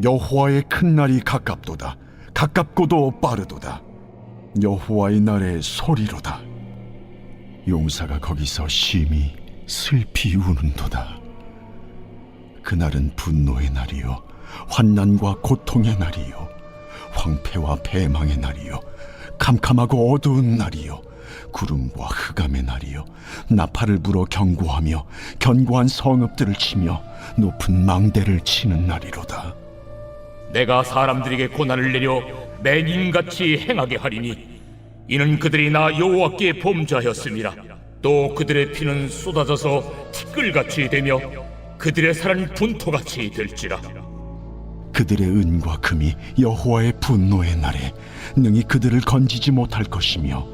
여호와의 큰 날이 가깝도다. 가깝고도 빠르도다. 여호와의 날의 소리로다. 용사가 거기서 심히 슬피 우는도다. 그날은 분노의 날이요 환난과 고통의 날이요 황폐와 패망의 날이요 캄캄하고 어두운 날이요 구름과 흑암의 날이요 나팔을 불어 경고하며 견고한 성읍들을 치며 높은 망대를 치는 날이로다. 내가 사람들에게 고난을 내려 맹인같이 행하게 하리니 이는 그들이 나 여호와께 범죄하였음이라. 또 그들의 피는 쏟아져서 티끌같이 되며 그들의 살은 분토같이 될지라. 그들의 은과 금이 여호와의 분노의 날에 능히 그들을 건지지 못할 것이며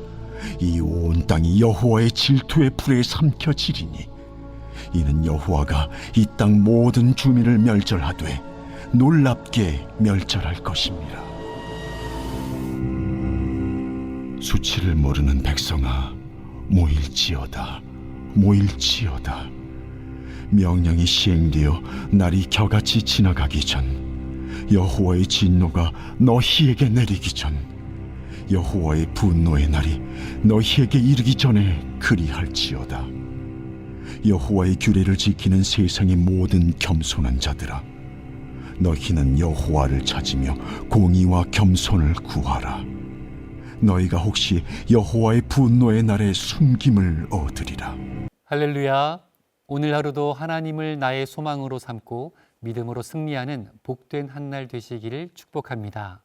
이 온 땅이 여호와의 질투의 불에 삼켜지리니 이는 여호와가 이 땅 모든 주민을 멸절하되 놀랍게 멸절할 것입니다. 수치를 모르는 백성아, 모일지어다, 모일지어다. 명령이 시행되어 날이 겨같이 지나가기 전, 여호와의 진노가 너희에게 내리기 전, 여호와의 분노의 날이 너희에게 이르기 전에 그리할지어다. 여호와의 규례를 지키는 세상의 모든 겸손한 자들아, 너희는 여호와를 찾으며 공의와 겸손을 구하라. 너희가 혹시 여호와의 분노의 날에 숨김을 얻으리라. 할렐루야. 오늘 하루도 하나님을 나의 소망으로 삼고 믿음으로 승리하는 복된 한 날 되시기를 축복합니다.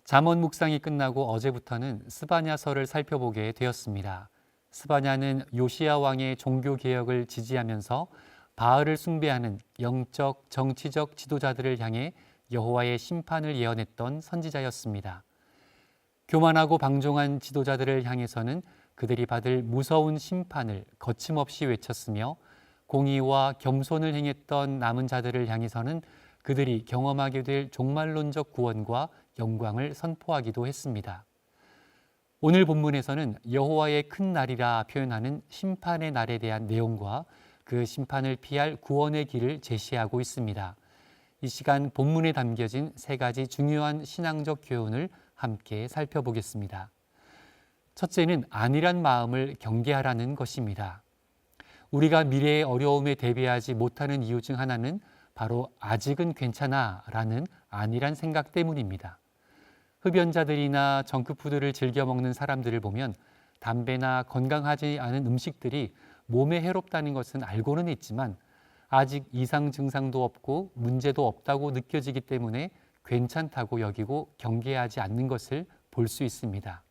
잠언 묵상이 끝나고 어제부터는 스바냐서를 살펴보게 되었습니다. 스바냐는 요시야 왕의 종교 개혁을 지지하면서 바알을 숭배하는 영적, 정치적 지도자들을 향해 여호와의 심판을 예언했던 선지자였습니다. 교만하고 방종한 지도자들을 향해서는 그들이 받을 무서운 심판을 거침없이 외쳤으며 공의와 겸손을 행했던 남은 자들을 향해서는 그들이 경험하게 될 종말론적 구원과 영광을 선포하기도 했습니다. 오늘 본문에서는 여호와의 큰 날이라 표현하는 심판의 날에 대한 내용과 그 심판을 피할 구원의 길을 제시하고 있습니다. 이 시간 본문에 담겨진 세 가지 중요한 신앙적 교훈을 함께 살펴보겠습니다. 첫째는 안일한 마음을 경계하라는 것입니다. 우리가 미래의 어려움에 대비하지 못하는 이유 중 하나는 바로 아직은 괜찮아라는 안일한 생각 때문입니다. 흡연자들이나 정크푸드를 즐겨 먹는 사람들을 보면 담배나 건강하지 않은 음식들이 몸에 해롭다는 것은 알고는 있지만 아직 이상 증상도 없고 문제도 없다고 느껴지기 때문에 괜찮다고 여기고 경계하지 않는 것을 볼 수 있습니다.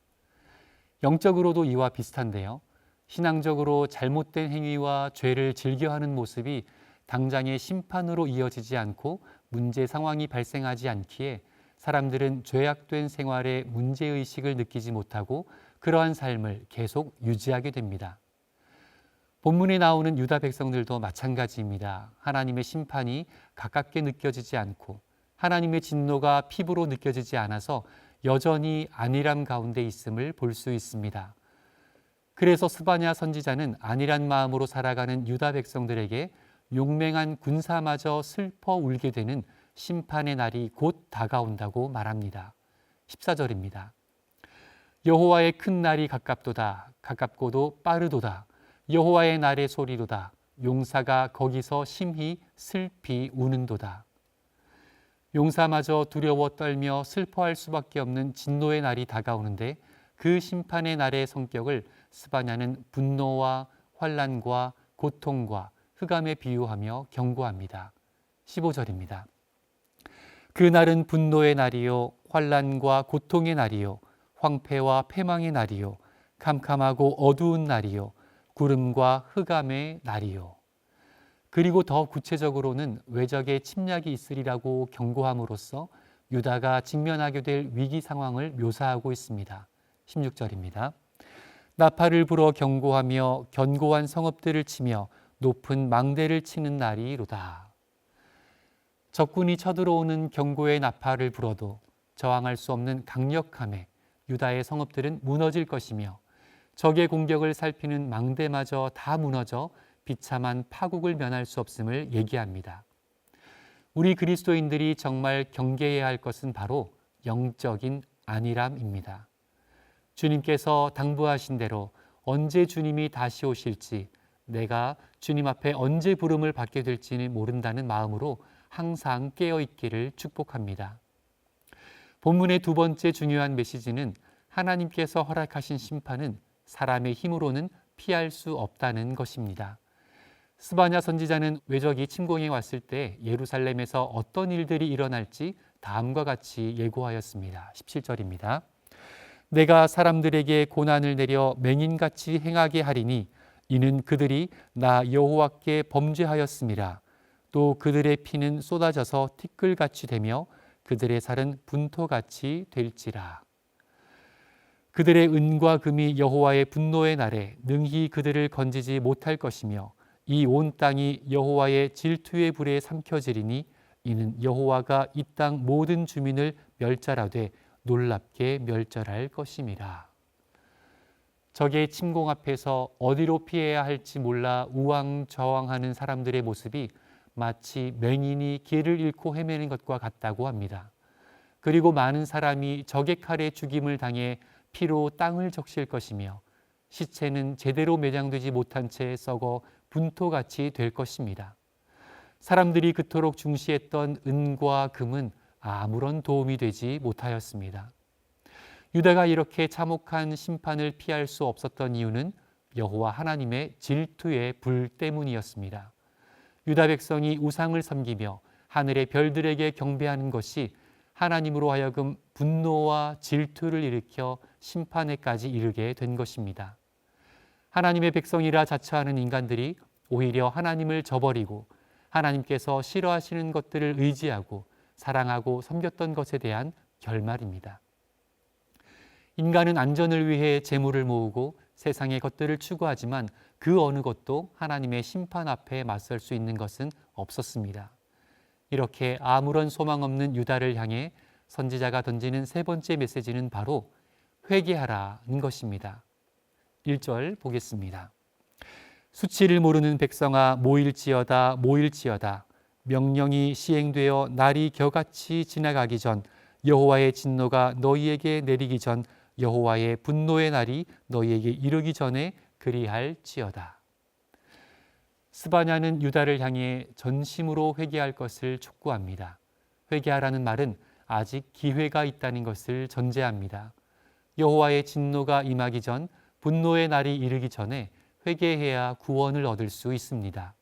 영적으로도 이와 비슷한데요. 신앙적으로 잘못된 행위와 죄를 즐겨하는 모습이 당장의 심판으로 이어지지 않고 문제 상황이 발생하지 않기에 사람들은 죄악된 생활에 문제의식을 느끼지 못하고 그러한 삶을 계속 유지하게 됩니다. 본문에 나오는 유다 백성들도 마찬가지입니다. 하나님의 심판이 가깝게 느껴지지 않고 하나님의 진노가 피부로 느껴지지 않아서 여전히 안일함 가운데 있음을 볼 수 있습니다. 그래서 스바냐 선지자는 안일한 마음으로 살아가는 유다 백성들에게 용맹한 군사마저 슬퍼 울게 되는 심판의 날이 곧 다가온다고 말합니다. 14절입니다. 여호와의 큰 날이 가깝도다. 가깝고도 빠르도다. 여호와의 날의 소리로다. 용사가 거기서 심히 슬피 우는도다. 용사마저 두려워 떨며 슬퍼할 수밖에 없는 진노의 날이 다가오는데 그 심판의 날의 성격을 스바냐는 분노와 환난과 고통과 흑암에 비유하며 경고합니다. 15절입니다. 그 날은 분노의 날이요 환난과 고통의 날이요 황폐와 패망의 날이요 캄캄하고 어두운 날이요 구름과 흑암의 날이요. 그리고 더 구체적으로는 외적의 침략이 있으리라고 경고함으로써 유다가 직면하게 될 위기 상황을 묘사하고 있습니다. 16절입니다. 나팔을 불어 경고하며 견고한 성읍들을 치며 높은 망대를 치는 날이로다. 적군이 쳐들어오는 경고의 나팔을 불어도 저항할 수 없는 강력함에 유다의 성읍들은 무너질 것이며 적의 공격을 살피는 망대마저 다 무너져 비참한 파국을 면할 수 없음을 얘기합니다. 우리 그리스도인들이 정말 경계해야 할 것은 바로 영적인 안일함입니다. 주님께서 당부하신 대로 언제 주님이 다시 오실지, 내가 주님 앞에 언제 부름을 받게 될지는 모른다는 마음으로 항상 깨어 있기를 축복합니다. 본문의 두 번째 중요한 메시지는 하나님께서 허락하신 심판은 사람의 힘으로는 피할 수 없다는 것입니다. 스바냐 선지자는 외적이 침공해 왔을 때 예루살렘에서 어떤 일들이 일어날지 다음과 같이 예고하였습니다. 17절입니다. 내가 사람들에게 고난을 내려 맹인같이 행하게 하리니 이는 그들이 나 여호와께 범죄하였음이라. 또 그들의 피는 쏟아져서 티끌같이 되며 그들의 살은 분토같이 될지라. 그들의 은과 금이 여호와의 분노의 날에 능히 그들을 건지지 못할 것이며 이 온 땅이 여호와의 질투의 불에 삼켜지리니 이는 여호와가 이 땅 모든 주민을 멸절하되 놀랍게 멸절할 것임이라. 적의 침공 앞에서 어디로 피해야 할지 몰라 우왕좌왕하는 사람들의 모습이 마치 맹인이 길을 잃고 헤매는 것과 같다고 합니다. 그리고 많은 사람이 적의 칼에 죽임을 당해 피로 땅을 적실 것이며 시체는 제대로 매장되지 못한 채 썩어 분토같이 될 것입니다. 사람들이 그토록 중시했던 은과 금은 아무런 도움이 되지 못하였습니다. 유다가 이렇게 참혹한 심판을 피할 수 없었던 이유는 여호와 하나님의 질투의 불 때문이었습니다. 유다 백성이 우상을 섬기며 하늘의 별들에게 경배하는 것이 하나님으로 하여금 분노와 질투를 일으켜 심판에까지 이르게 된 것입니다. 하나님의 백성이라 자처하는 인간들이 오히려 하나님을 저버리고 하나님께서 싫어하시는 것들을 의지하고 사랑하고 섬겼던 것에 대한 결말입니다. 인간은 안전을 위해 재물을 모으고 세상의 것들을 추구하지만 그 어느 것도 하나님의 심판 앞에 맞설 수 있는 것은 없었습니다. 이렇게 아무런 소망 없는 유다를 향해 선지자가 던지는 세 번째 메시지는 바로 회개하라는 것입니다. 1절 보겠습니다. 수치를 모르는 백성아 모일지어다 모일지어다. 명령이 시행되어 날이 겨같이 지나가기 전 여호와의 진노가 너희에게 내리기 전 여호와의 분노의 날이 너희에게 이르기 전에 그리할지어다. 스바냐는 유다를 향해 전심으로 회개할 것을 촉구합니다. 회개하라는 말은 아직 기회가 있다는 것을 전제합니다. 여호와의 진노가 임하기 전 분노의 날이 이르기 전에 회개해야 구원을 얻을 수 있습니다.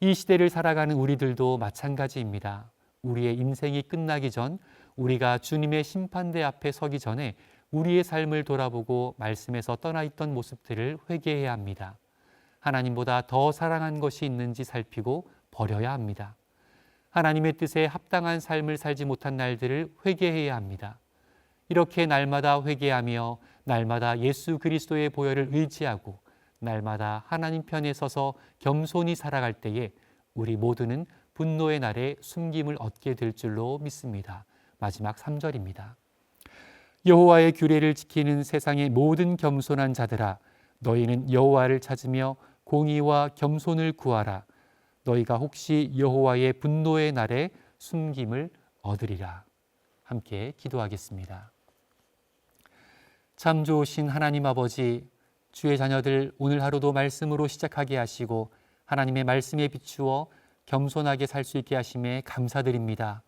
이 시대를 살아가는 우리들도 마찬가지입니다. 우리의 인생이 끝나기 전 우리가 주님의 심판대 앞에 서기 전에 우리의 삶을 돌아보고 말씀에서 떠나 있던 모습들을 회개해야 합니다. 하나님보다 더 사랑한 것이 있는지 살피고 버려야 합니다. 하나님의 뜻에 합당한 삶을 살지 못한 날들을 회개해야 합니다. 이렇게 날마다 회개하며 날마다 예수 그리스도의 보혈을 의지하고 날마다 하나님 편에 서서 겸손히 살아갈 때에 우리 모두는 분노의 날에 숨김을 얻게 될 줄로 믿습니다. 마지막 3절입니다. 여호와의 규례를 지키는 세상의 모든 겸손한 자들아, 너희는 여호와를 찾으며 공의와 겸손을 구하라. 너희가 혹시 여호와의 분노의 날에 숨김을 얻으리라. 함께 기도하겠습니다. 참 좋으신 하나님 아버지, 주의 자녀들 오늘 하루도 말씀으로 시작하게 하시고 하나님의 말씀에 비추어 겸손하게 살 수 있게 하심에 감사드립니다.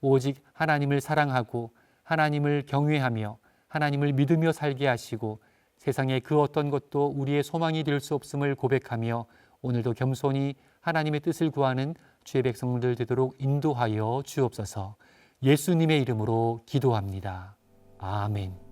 오직 하나님을 사랑하고 하나님을 경외하며 하나님을 믿으며 살게 하시고 세상의 그 어떤 것도 우리의 소망이 될 수 없음을 고백하며 오늘도 겸손히 하나님의 뜻을 구하는 주의 백성들 되도록 인도하여 주옵소서. 예수님의 이름으로 기도합니다. 아멘.